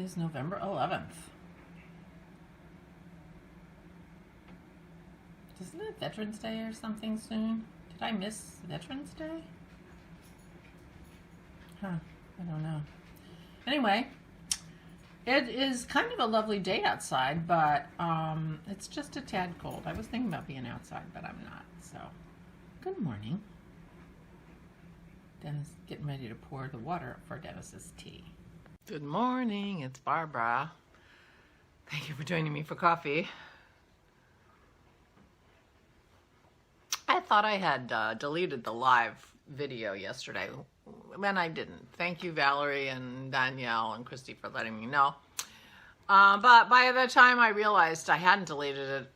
is November 11th. Isn't it Veterans Day or something soon? Did I miss Veterans Day? Huh, I don't know. Anyway, it is kind of a lovely day outside, but it's just a tad cold. I was thinking about being outside, but I'm not, so good morning. Dennis getting ready to pour the water up for Dennis's tea. Good morning, it's Barbara. Thank you for joining me for coffee. I thought I had deleted the live video yesterday, and I didn't. Thank you, Valerie and Danielle and Christy, for letting me know. But by the time I realized I hadn't deleted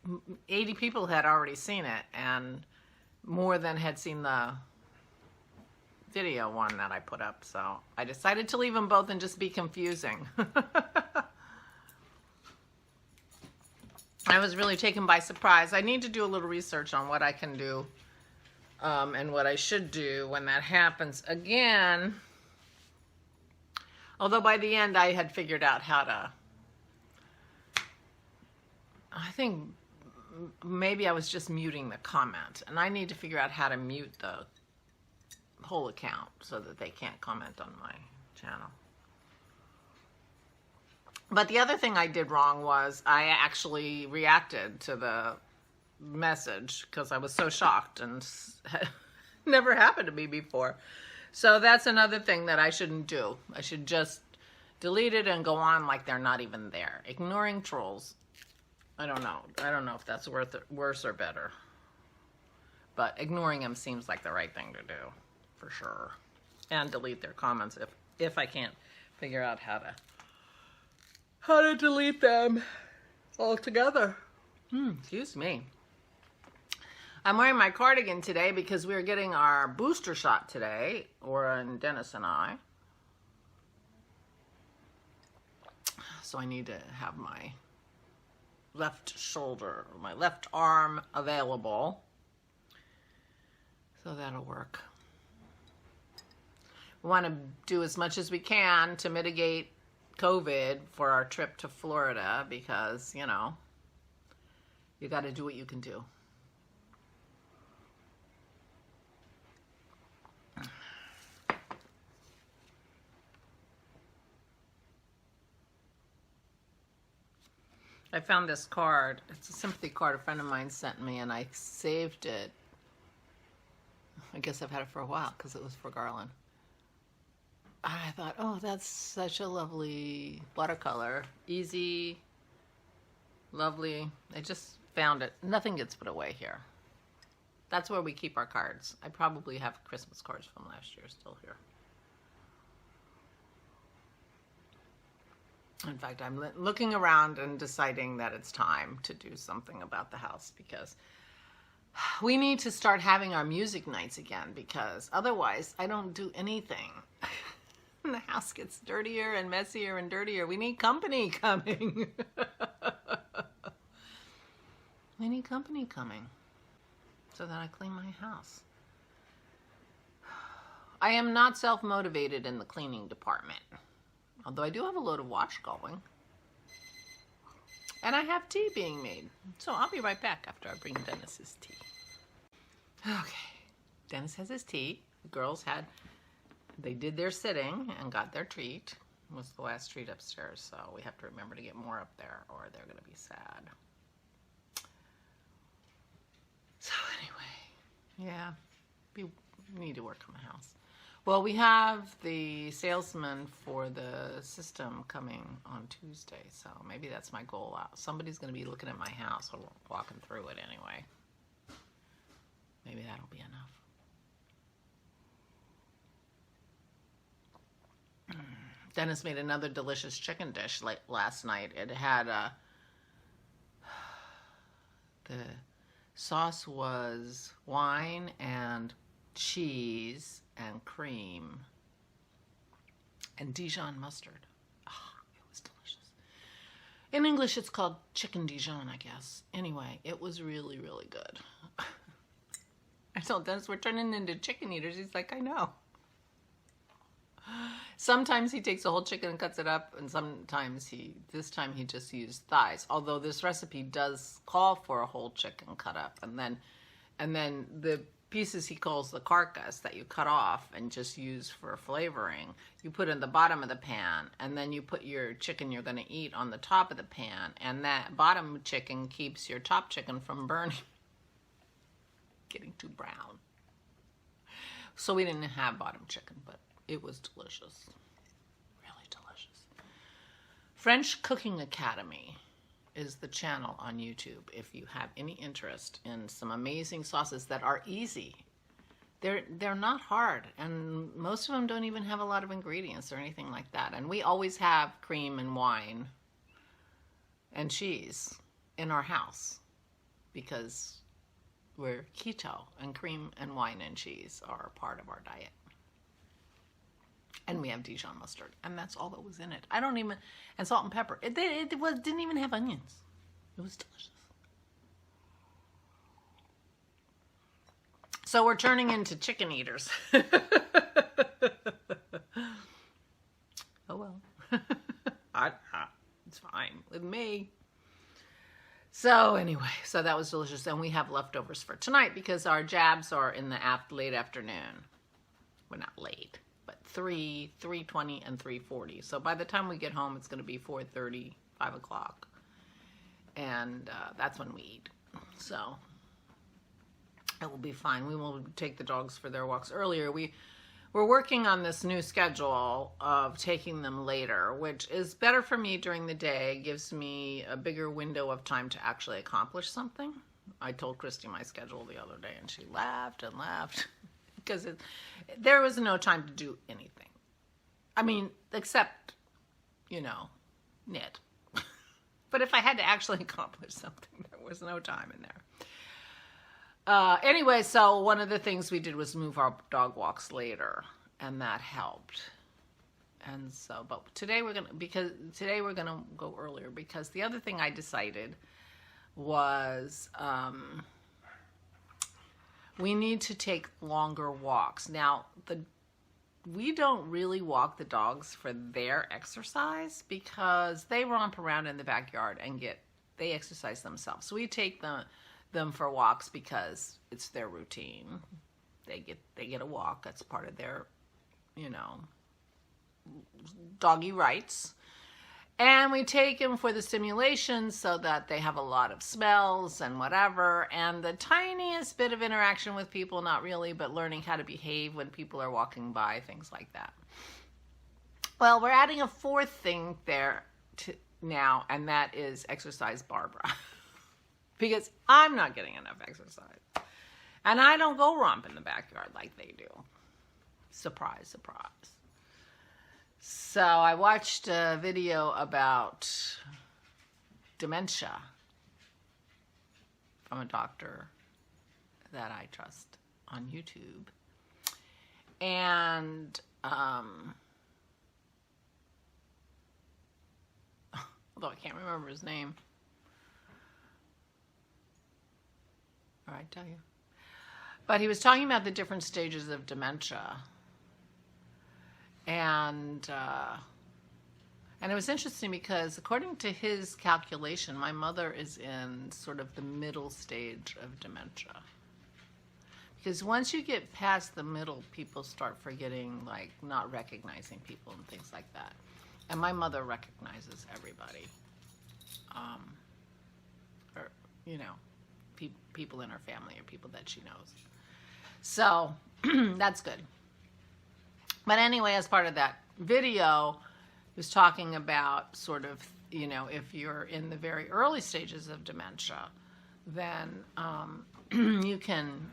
it, 80 people had already seen it, and more than had seen the video one that I put up. So I decided to leave them both and just be confusing. I was really taken by surprise. I need to do a little research on what I can do and what I should do when that happens again. Although by the end I had figured out how to, I think maybe I was just muting the comment, and I need to figure out how to mute the whole account so that they can't comment on my channel. But the other thing I did wrong was I actually reacted to the message because I was so shocked, and never happened to me before. So that's another thing that I shouldn't do. I should just delete it and go on like they're not even there. Ignoring trolls, I don't know. I don't know if that's worse or better. But ignoring them seems like the right thing to do, for sure. And delete their comments if I can't figure out how to delete them altogether. Excuse me. I'm wearing my cardigan today because we're getting our booster shot today, Oren, Dennis, and I. So I need to have my left shoulder, my left arm available. So that'll work. We want to do as much as we can to mitigate COVID for our trip to Florida because, you know, you got to do what you can do. I found this card. It's a sympathy card a friend of mine sent me, and I saved it. I guess I've had it for a while because it was for Garland. I thought, oh, that's such a lovely watercolor. Easy, lovely. I just found it. Nothing gets put away here. That's where we keep our cards. I probably have Christmas cards from last year still here. In fact, I'm looking around and deciding that it's time to do something about the house because we need to start having our music nights again, because otherwise I don't do anything. And the house gets dirtier and messier and dirtier. We need company coming. We need company coming so that I clean my house. I am not self-motivated in the cleaning department, although I do have a load of wash going. And I have tea being made. So I'll be right back after I bring Dennis his tea. Okay, Dennis has his tea. The girls they did their sitting and got their treat. It was the last treat upstairs, so we have to remember to get more up there or they're going to be sad. So anyway, yeah, we need to work on the house. Well, we have the salesman for the system coming on Tuesday, so maybe that's my goal. Somebody's going to be looking at my house or walking through it anyway. Maybe that'll be enough. Dennis made another delicious chicken dish last night. It had the sauce was wine and cheese and cream and Dijon mustard. Oh, it was delicious. In English, it's called chicken Dijon, I guess. Anyway, it was really, really good. I told Dennis we're turning into chicken eaters. He's like, I know. Sometimes he takes a whole chicken and cuts it up, and sometimes this time he just used thighs. Although this recipe does call for a whole chicken cut up, and then the pieces he calls the carcass that you cut off and just use for flavoring, you put in the bottom of the pan, and then you put your chicken you're going to eat on the top of the pan, and that bottom chicken keeps your top chicken from burning, getting too brown. So we didn't have bottom chicken, but it was delicious. Really delicious. French Cooking Academy is the channel on YouTube if you have any interest in some amazing sauces that are easy. They're not hard, and most of them don't even have a lot of ingredients or anything like that. And we always have cream and wine and cheese in our house because we're keto, and cream and wine and cheese are a part of our diet. And we have Dijon mustard, and that's all that was in it. And salt and pepper. It didn't even have onions. It was delicious. So we're turning into chicken eaters. Oh well. It's fine with me. So anyway, so that was delicious, and we have leftovers for tonight because our jabs are in the late afternoon. Well, not late, but 3:20, and 3:40. So by the time we get home, it's going to be 4:30, 5 o'clock, and that's when we eat. So it will be fine. We will take the dogs for their walks earlier. We're working on this new schedule of taking them later, which is better for me during the day. It gives me a bigger window of time to actually accomplish something. I told Christy my schedule the other day, and she laughed and laughed because there was no time to do anything. I mean, except, knit. But if I had to actually accomplish something, there was no time in there. Anyway, so one of the things we did was move our dog walks later, and that helped. And so, but today we're gonna go earlier because the other thing I decided was we need to take longer walks. Now, we don't really walk the dogs for their exercise because they romp around in the backyard and they exercise themselves. So we take them for walks because it's their routine. They get a walk. That's part of their, doggy rights. And we take them for the stimulation so that they have a lot of smells and whatever, and the tiniest bit of interaction with people, not really, but learning how to behave when people are walking by, things like that. Well, we're adding a fourth thing there now, and that is exercise Barbara. Because I'm not getting enough exercise. And I don't go romp in the backyard like they do. Surprise, surprise. So I watched a video about dementia from a doctor that I trust on YouTube. And although I can't remember his name. All right, tell you. But he was talking about the different stages of dementia. And it was interesting because according to his calculation, my mother is in sort of the middle stage of dementia. Because once you get past the middle, people start forgetting, like not recognizing people and things like that. And my mother recognizes everybody. People in her family or people that she knows. So that's good. But anyway, as part of that video, he was talking about sort of, if you're in the very early stages of dementia, then you can,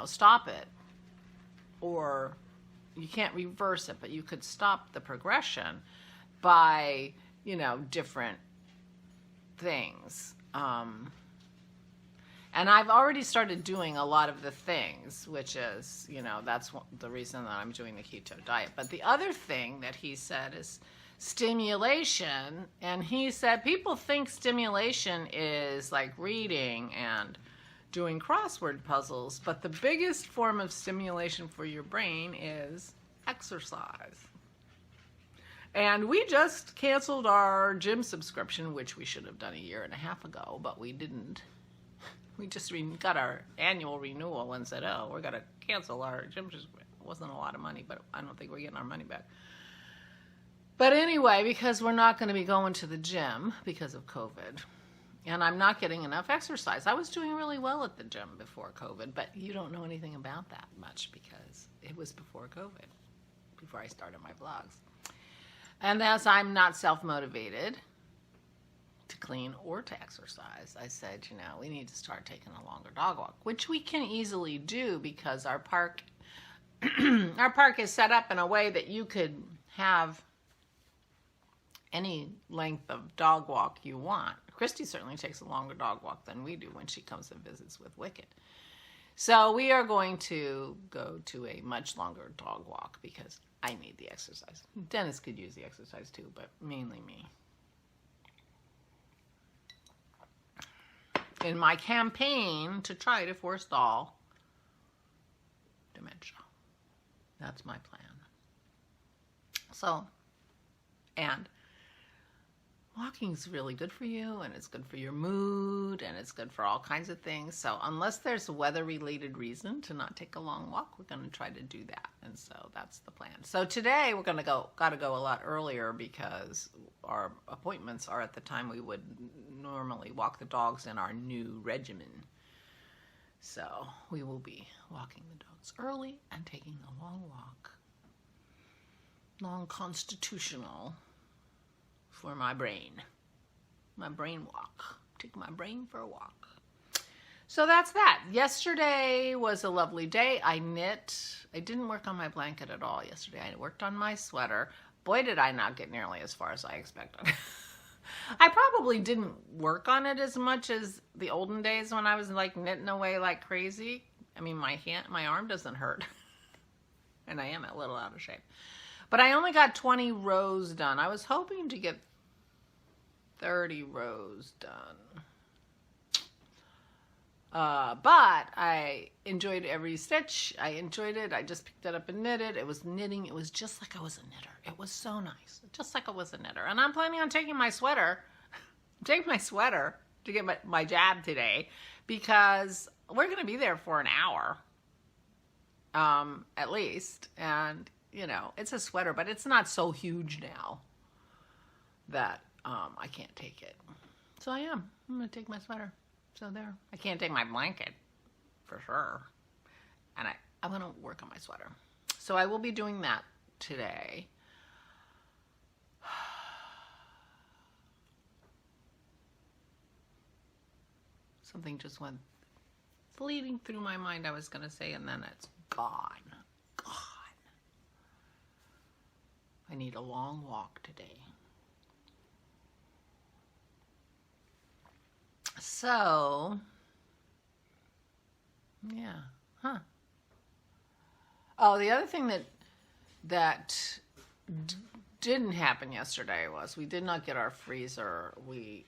stop it. Or you can't reverse it, but you could stop the progression by, different things. And I've already started doing a lot of the things, which is, that's the reason that I'm doing the keto diet. But the other thing that he said is stimulation. And he said people think stimulation is like reading and doing crossword puzzles. But the biggest form of stimulation for your brain is exercise. And we just canceled our gym subscription, which we should have done 1.5 years ago, but we didn't. We just got our annual renewal and said, oh, we're going to cancel our gym subscription. It wasn't a lot of money, but I don't think we're getting our money back. But anyway, because we're not going to be going to the gym because of COVID, and I'm not getting enough exercise. I was doing really well at the gym before COVID, but you don't know anything about that much because it was before COVID, before I started my vlogs. And as I'm not self-motivated to clean or to exercise, I said, you know, we need to start taking a longer dog walk, which we can easily do because our park, our park is set up in a way that you could have any length of dog walk you want. Christy certainly takes a longer dog walk than we do when she comes and visits with Wicked. So we are going to go to a much longer dog walk because I need the exercise. Dennis could use the exercise too, but mainly me. In my campaign to try to forestall dementia. That's my plan. So, and walking is really good for you, and it's good for your mood, and it's good for all kinds of things. So unless there's a weather-related reason to not take a long walk, we're going to try to do that. And so that's the plan. So today we're going to got to go a lot earlier because our appointments are at the time we would normally walk the dogs in our new regimen. So we will be walking the dogs early and taking the long walk. Long constitutional for my brain walk. Take my brain for a walk. So that's that. Yesterday was a lovely day. I knit. I didn't work on my blanket at all yesterday. I worked on my sweater. Boy, did I not get nearly as far as I expected. I probably didn't work on it as much as the olden days when I was like knitting away like crazy. I mean, my arm doesn't hurt. And I am a little out of shape. But I only got 20 rows done. I was hoping to get 30 rows done. But I enjoyed every stitch. I enjoyed it. I just picked it up and knit it. It was knitting. It was just like I was a knitter. It was so nice. Just like I was a knitter. And I'm planning on taking my sweater. To get my jab today because we're going to be there for an hour. At least. And, you know, it's a sweater, but it's not so huge now that I can't take it. So I'm going to take my sweater. So there. I can't take my blanket for sure. And I'm going to work on my sweater. So I will be doing that today. Something just went fleeting through my mind I was going to say, and then it's gone. I need a long walk today. So, yeah, Oh, the other thing that didn't happen yesterday was we did not get our freezer. We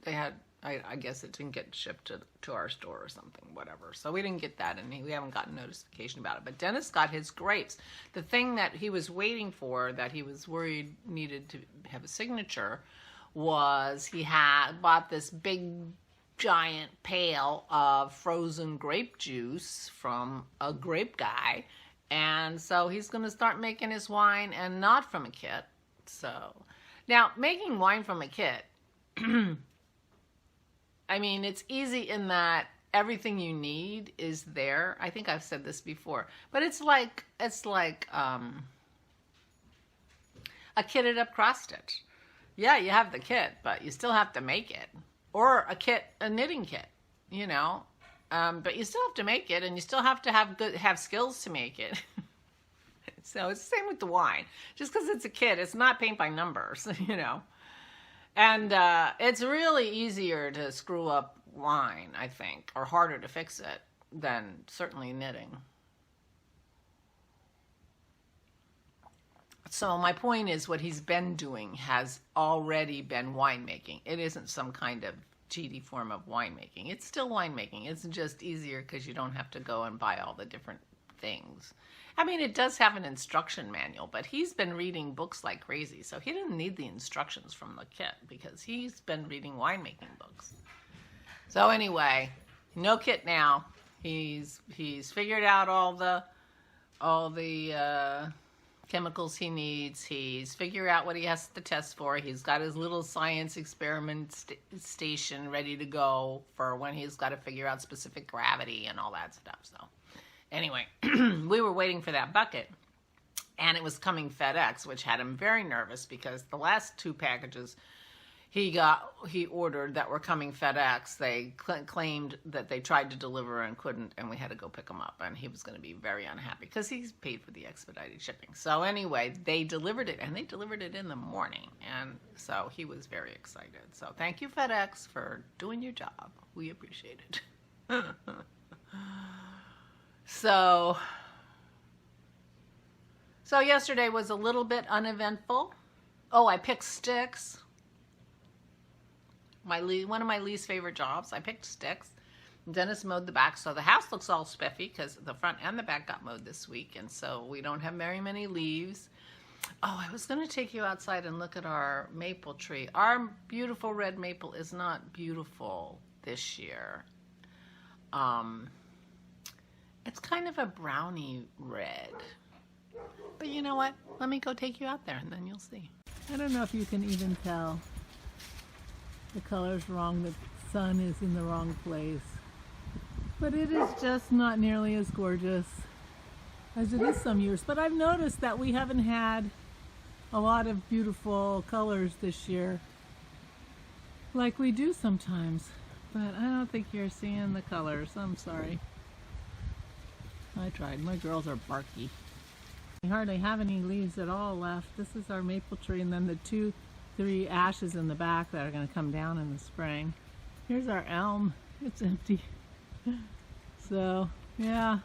they had, I guess it didn't get shipped to our store or something, whatever. So we didn't get that, and we haven't gotten notification about it. But Dennis got his grapes. The thing that he was waiting for, that he was worried needed to have a signature, was he had bought this big, giant pail of frozen grape juice from a grape guy. And so he's going to start making his wine, and not from a kit. So, now, making wine from a kit... I mean, it's easy in that everything you need is there. I think I've said this before, but it's like a kitted up cross stitch. Yeah, you have the kit, but you still have to make it, or a knitting kit, you know. But you still have to make it, and you still have to have skills to make it. So it's the same with the wine. Just because it's a kit, it's not paint by numbers, you know. And it's really easier to screw up wine, I think, or harder to fix it than certainly knitting. So my point is, what he's been doing has already been winemaking. It isn't some kind of cheaty form of winemaking. It's still winemaking. It's just easier because you don't have to go and buy all the different things. I mean, it does have an instruction manual, but he's been reading books like crazy, so he didn't need the instructions from the kit because he's been reading winemaking books. So anyway, no kit now. He's figured out all the chemicals he needs. He's figured out what he has to test for. He's got his little science experiment station ready to go for when he's got to figure out specific gravity and all that stuff. So anyway, we were waiting for that bucket, and it was coming FedEx, which had him very nervous because the last 2 packages he ordered that were coming FedEx, they claimed that they tried to deliver and couldn't, and we had to go pick them up, and he was going to be very unhappy because he's paid for the expedited shipping. So anyway, they delivered it, and they delivered it in the morning, and so he was very excited. So thank you, FedEx, for doing your job. We appreciate it. So yesterday was a little bit uneventful. Oh, I picked sticks. One of my least favorite jobs. I picked sticks. Dennis mowed the back, so the house looks all spiffy because the front and the back got mowed this week, and so we don't have very many leaves. Oh, I was going to take you outside and look at our maple tree. Our beautiful red maple is not beautiful this year. It's kind of a browny red. But you know what? Let me go take you out there, and then you'll see. I don't know if you can even tell. The color's wrong, the sun is in the wrong place. But it is just not nearly as gorgeous as it is some years. But I've noticed that we haven't had a lot of beautiful colors this year like we do sometimes. But I don't think you're seeing the colors. I'm sorry. I tried. My girls are barky. We hardly have any leaves at all left. This is our maple tree, and then the 2-3 ashes in the back that are going to come down in the spring. Here's our elm. It's empty. So, yeah.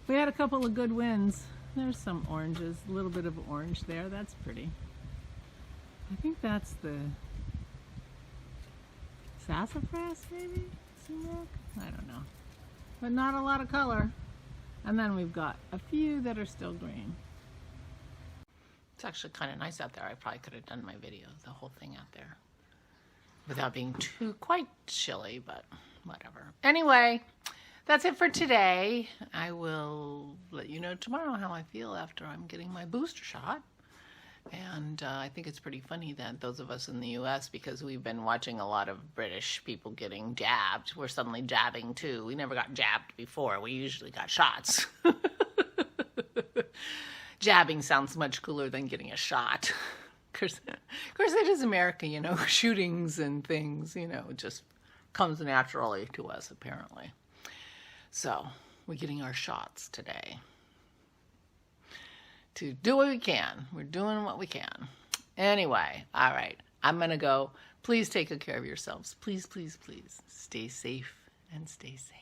We had a couple of good winds. There's some oranges, a little bit of orange there. That's pretty. I think that's the sassafras, maybe? Sumac? I don't know. But not a lot of color. And then we've got a few that are still green. It's actually kind of nice out there. I probably could have done my video, the whole thing out there, without being quite chilly, but whatever. Anyway, that's it for today. I will let you know tomorrow how I feel after I'm getting my booster shot. And I think it's pretty funny that those of us in the U.S., because we've been watching a lot of British people getting jabbed, we're suddenly jabbing too. We never got jabbed before. We usually got shots. Jabbing sounds much cooler than getting a shot. Of course, it is America, you know, shootings and things, you know, it just comes naturally to us, apparently. So, we're getting our shots today. To do what we can. We're doing what we can. Anyway, all right, I'm going to go. Please take good care of yourselves. Please, please, please stay safe and stay sane.